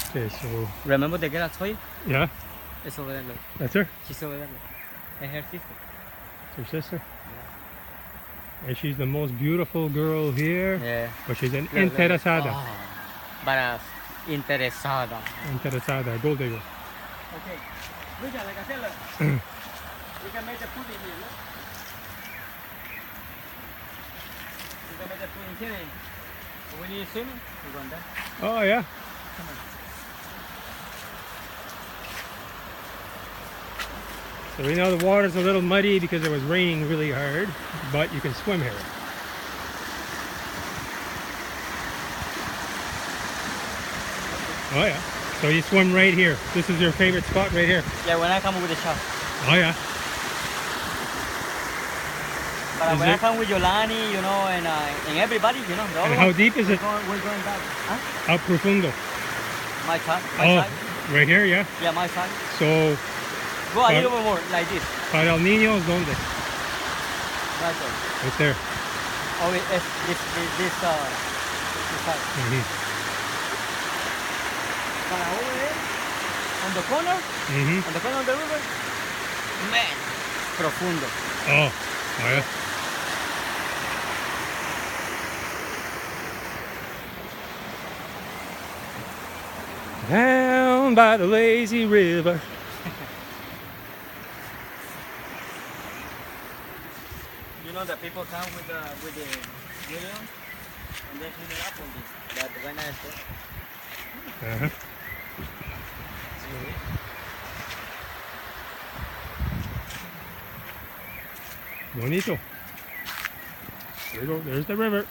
Okay, so Remember the girl I told you? yeah, It's over there, look. that's her. She's over there, look. And her sister. It's her sister. And she's the most beautiful girl here. Yeah. But she's an Look, look, look. interesada. Oh, but interesada. Interesada, gold digger. Okay. Look at, like I said, look. You can make the food in here, look. You can make the food in here. When you swimming, you go in there. Oh yeah. Come on. So we know the water's a little muddy because it was raining really hard, but you can swim here. Oh yeah. So you swim right here. This is your favorite spot right here. Yeah, when I come with the shower. Oh yeah. But Is when I it- come with Yolani, you know, and everybody, you know, the And other how one, deep is it? we're going back. Huh? How profundo? My side. My Oh, side. right here, yeah. Yeah, my side. So Go a little bit more, like this. para el niño, ¿dónde? Right there. Right there. Oh, it's this side. Mhm. But over there, on the corner, Mhm. on the corner of the river, man, profundo. Oh, oh yeah. Down by the lazy river. You know that people come with the union and then clean it up on this. But right now it's Uh-huh. Bonito. There you go. There's the river.